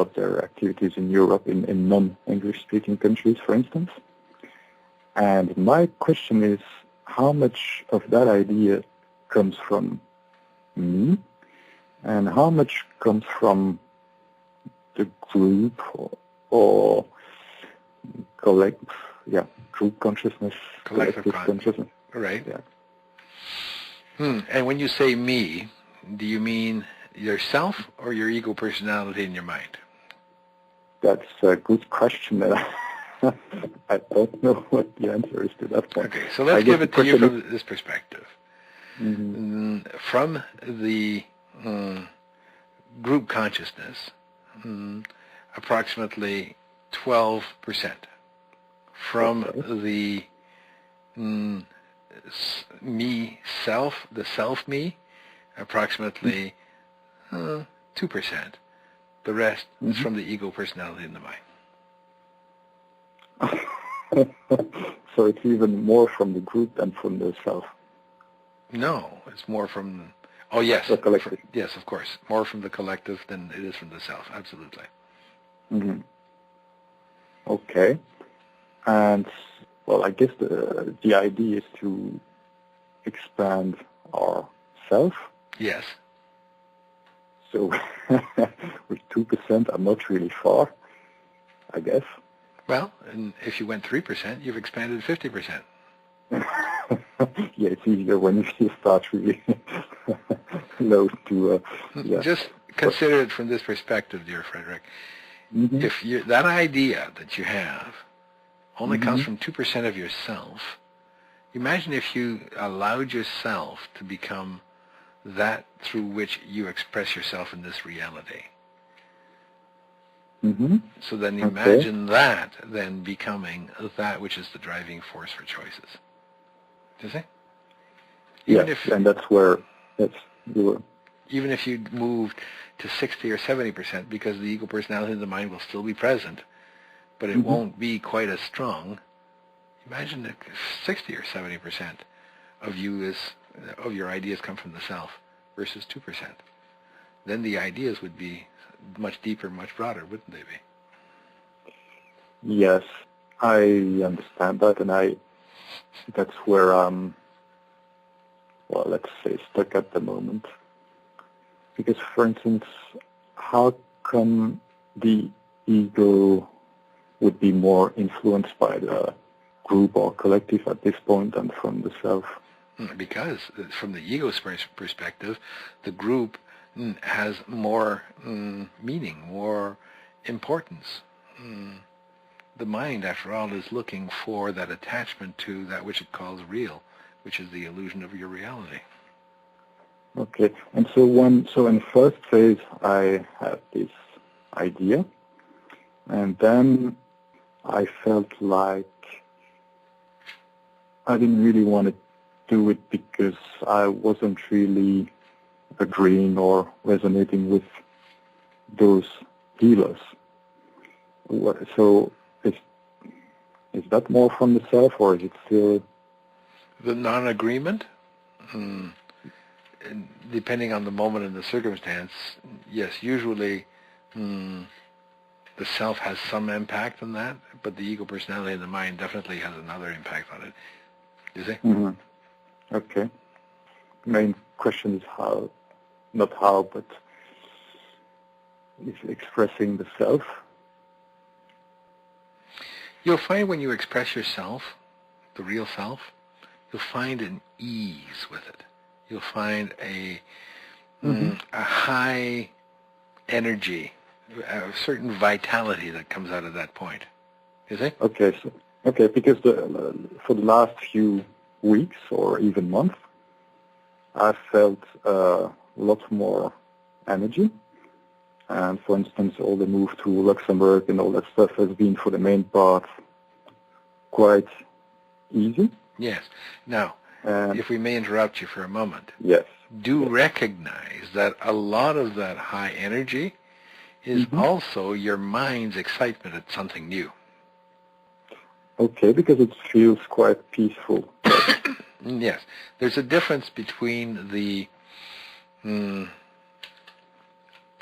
but there are activities in Europe, in non-English speaking countries, for instance. And my question is, how much of that idea comes from me, and how much comes from the group or group consciousness, collective consciousness. Right. Yeah. And when you say me, do you mean yourself or your ego personality in your mind? That's a good question. I don't know what the answer is to that point. Okay, so let's give it to you from this perspective. Mm-hmm. From the group consciousness, approximately 12%. From the me, self, the self-me, approximately 2%. The rest is from the ego personality in the mind. So it's even more from the group than from the self. No, it's more from, oh yes, the collective. Yes, of course, more from the collective than it is from the self, absolutely. Mm-hmm. Okay. And, well, I guess the idea is to expand our self. Yes. So with 2%, I'm not really far, I guess. Well, and if you went 3%, you've expanded 50%. Yeah, it's easier when you start really low to... Just consider it from this perspective, dear Frederick. Mm-hmm. If that idea that you have only comes from 2% of yourself, imagine if you allowed yourself to become that through which you express yourself in this reality. Mm-hmm. So then imagine that then becoming that which is the driving force for choices. Do you see? And that's where even if you moved to 60 or 70%, because the ego personality of the mind will still be present, but it won't be quite as strong. Imagine if 60 or 70% of your ideas come from the self versus 2%. Then the ideas would be much deeper, much broader, wouldn't they be? Yes, I understand that, and that's where I'm, well, let's say, stuck at the moment. Because, for instance, how come the ego would be more influenced by the group or collective at this point than from the self? Because from the ego's perspective, the group has more meaning, more importance. The mind, after all, is looking for that attachment to that which it calls real, which is the illusion of your reality. Okay, and so in first phase, I had this idea, and then I felt like I didn't really want to do it because I wasn't really agreeing or resonating with those healers. So is that more from the self, or is it still... The non-agreement? Depending on the moment and the circumstance, yes, usually the self has some impact on that, but the ego personality in the mind definitely has another impact on it. You see? Mm-hmm. Okay. Main question is how, not how, but is expressing the self. You'll find when you express yourself, the real self, you'll find an ease with it. You'll find a high energy, a certain vitality that comes out of that point. You see? Okay, because for the last few weeks or even months, I felt a lot more energy. And for instance, all the move to Luxembourg and all that stuff has been, for the main part, quite easy. Yes. Now, if we may interrupt you for a moment. Yes. Do recognize that a lot of that high energy is also your mind's excitement at something new. Okay, because it feels quite peaceful. Yes. There's a difference between the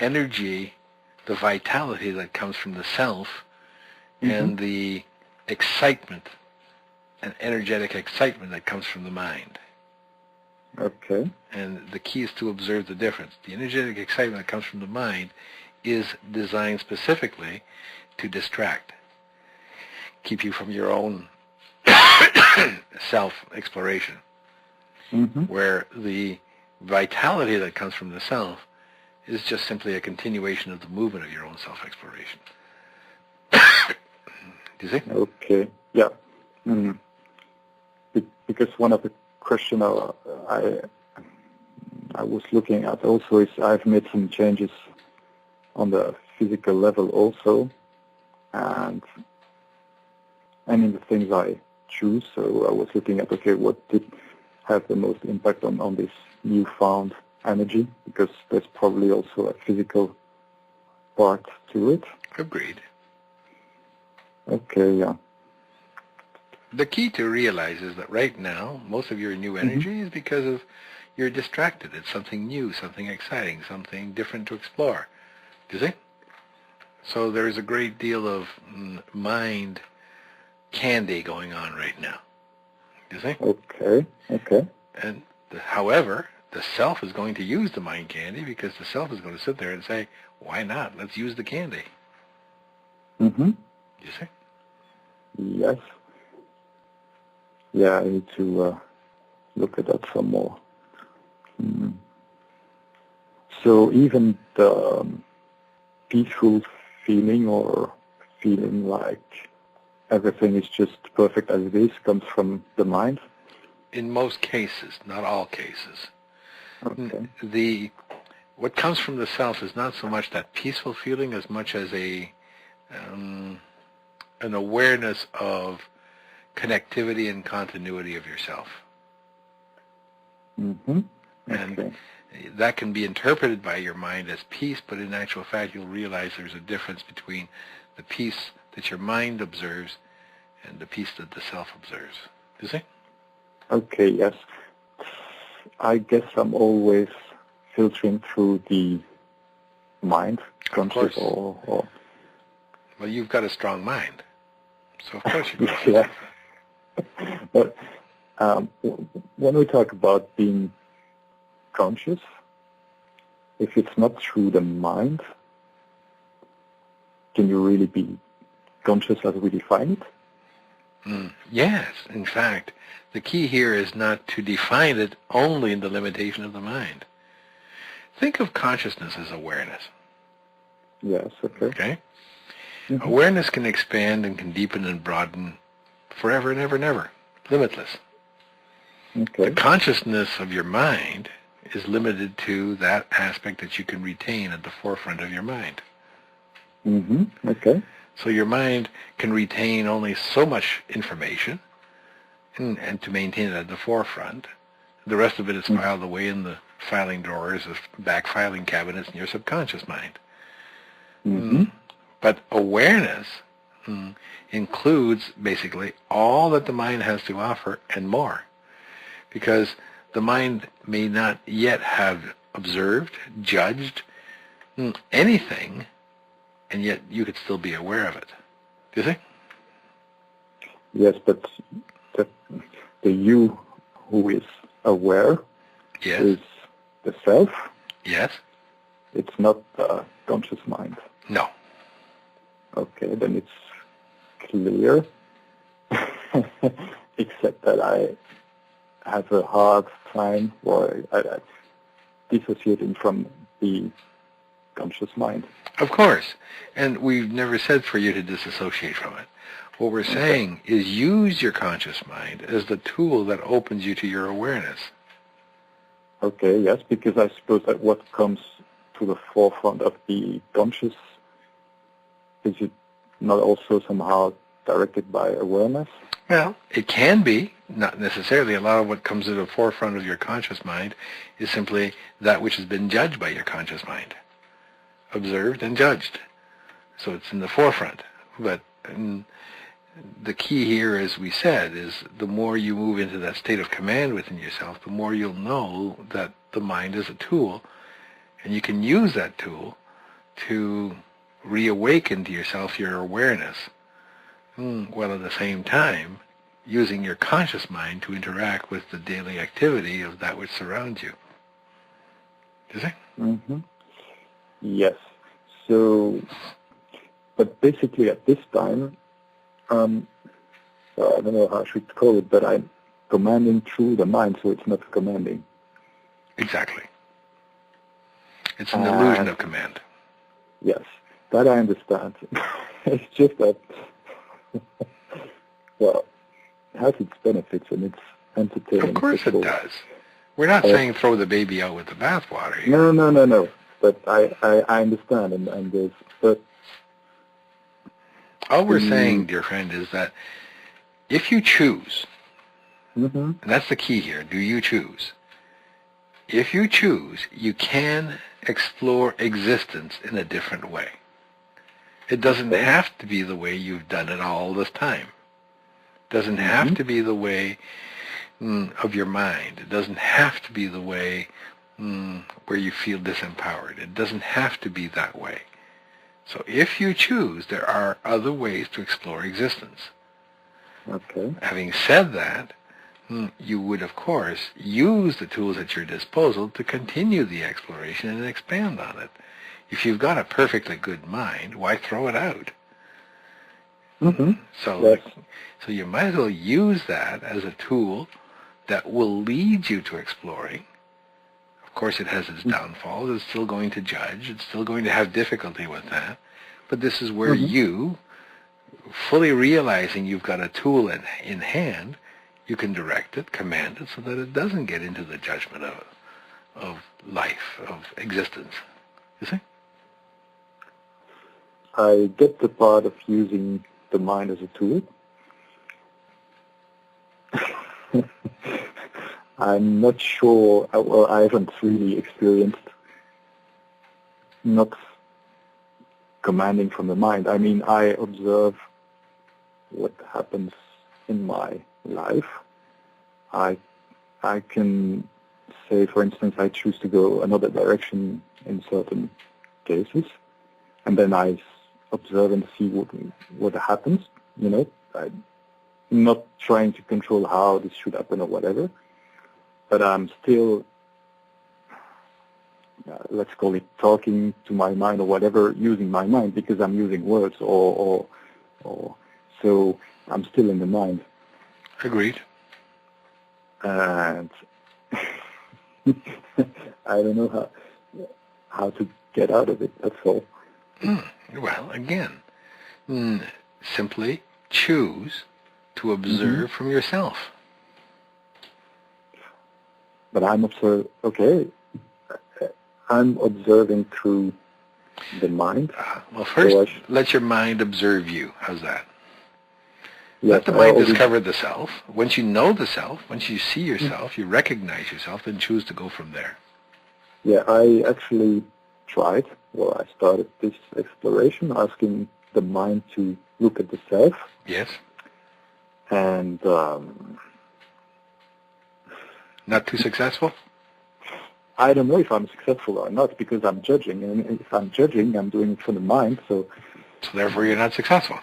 energy the vitality that comes from the self and the excitement, an energetic excitement that comes from the mind. Okay. And the key is to observe the difference. The energetic excitement that comes from the mind is designed specifically to distract, keep you from your own self-exploration, where the vitality that comes from the self is just simply a continuation of the movement of your own self-exploration. Do you see? Okay. Yeah. Because one of the questions I was looking at also is I've made some changes on the physical level also, and in the things I choose. So I was looking at, okay, what did have the most impact on this newfound energy, because there's probably also a physical part to it. Agreed. Okay, yeah. The key to realize is that right now, most of your new energy is because of you're distracted. It's something new, something exciting, something different to explore. Do you see? So there's a great deal of mind candy going on right now. Do you see? Okay. And however, the self is going to use the mind candy because the self is going to sit there and say, why not? Let's use the candy. You see? Yes. Yeah, I need to look at that some more. So even the peaceful feeling or feeling like everything is just perfect as it is comes from the mind? In most cases, not all cases. Okay. What comes from the self is not so much that peaceful feeling as much as an awareness of connectivity and continuity of yourself. Okay. And that can be interpreted by your mind as peace, but in actual fact you'll realize there's a difference between the peace that your mind observes and the peace that the self observes. You see? Okay, yes. I guess I'm always filtering through the mind, conscious or... Well, you've got a strong mind, so of course you're going to yeah. But when we talk about being conscious, if it's not through the mind, can you really be conscious as we define it? Yes, in fact, the key here is not to define it only in the limitation of the mind. Think of consciousness as awareness. Yes, okay. Awareness can expand and can deepen and broaden forever and ever and ever, limitless. The consciousness of your mind is limited to that aspect that you can retain at the forefront of your mind. Okay. So your mind can retain only so much information and to maintain it at the forefront. The rest of it is filed away in the filing drawers of back filing cabinets in your subconscious mind. But awareness includes basically all that the mind has to offer and more, because the mind may not yet have observed, judged anything, and yet you could still be aware of it. Do you see? Yes, but the you who is aware is the self? Yes. It's not the conscious mind? No. Okay, then it's clear, except that I have a hard time dissociating from the conscious mind. Of course. And we've never said for you to disassociate from it. What we're saying is use your conscious mind as the tool that opens you to your awareness. Okay, yes, because I suppose that what comes to the forefront of the conscious, is it not also somehow directed by awareness? Well, it can be, not necessarily. A lot of what comes to the forefront of your conscious mind is simply that which has been judged by your conscious mind, observed and judged. So it's in the forefront. But the key here, as we said, is the more you move into that state of command within yourself, the more you'll know that the mind is a tool, and you can use that tool to reawaken to yourself your awareness, while at the same time using your conscious mind to interact with the daily activity of that which surrounds you. Do you see? Mm-hmm. Yes. So, but basically at this time, I don't know how I should call it, but I'm commanding through the mind, so it's not commanding. Exactly. It's an illusion of command. Yes, that I understand. It's just that, well, it has its benefits and it's entertaining. Of course it does. We're not saying throw the baby out with the bathwater here. No. But I understand, and there's, but all we're saying, dear friend, is that if you choose, and that's the key here, do you choose? If you choose, you can explore existence in a different way. It doesn't have to be the way you've done it all this time. It doesn't have to be the way of your mind. It doesn't have to be the way where you feel disempowered. It doesn't have to be that way. So if you choose, there are other ways to explore existence. Okay. Having said that, you would, of course, use the tools at your disposal to continue the exploration and expand on it. If you've got a perfectly good mind, why throw it out? So you might as well use that as a tool that will lead you to exploring. Of course, it has its downfalls. It's still going to judge. It's still going to have difficulty with that. But this is where you, fully realizing you've got a tool in hand, you can direct it, command it, so that it doesn't get into the judgment of life, of existence. You see? I get the part of using the mind as a tool. I'm not sure, well, I haven't really experienced not commanding from the mind. I mean, I observe what happens in my life. I can say, for instance, I choose to go another direction in certain cases, and then I observe and see what happens. You know, I'm not trying to control how this should happen or whatever, but I'm still, let's call it talking to my mind or whatever, using my mind because I'm using words or so I'm still in the mind. Agreed. And I don't know how to get out of it, that's all. Well, again, simply choose to observe from yourself. But I'm observing through the mind. Well, first, let your mind observe you. How's that? Yes, let the mind discover the self. Once you know the self, once you see yourself, you recognize yourself, then choose to go from there. Yeah, I actually tried. Well, I started this exploration, asking the mind to look at the self. Yes. And not too successful? I don't know if I'm successful or not because I'm judging. And if I'm judging, I'm doing it from the mind. So therefore you're not successful?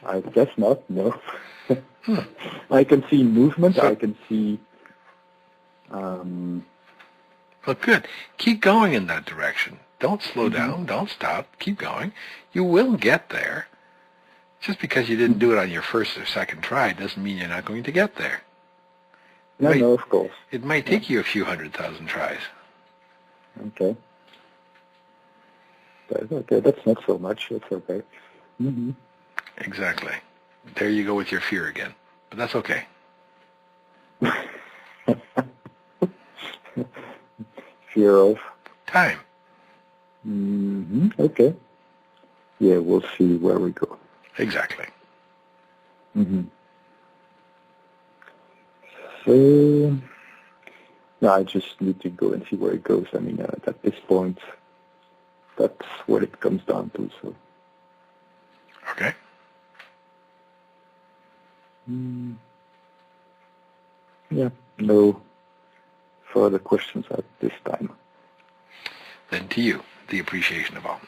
I guess not, no. I can see movement. I can see... Well, good. Keep going in that direction. Don't slow down. Don't stop. Keep going. You will get there. Just because you didn't do it on your first or second try doesn't mean you're not going to get there. No, of course. It might take you a few 100,000 tries. Okay. Okay, that's not so much. That's okay. Exactly. There you go with your fear again. But that's okay. Fear of? Time. Okay. Yeah, we'll see where we go. Exactly. So, no, I just need to go and see where it goes. I mean, at this point, that's what it comes down to. So. Okay. Yeah, no further questions at this time. Then to you, the appreciation of all.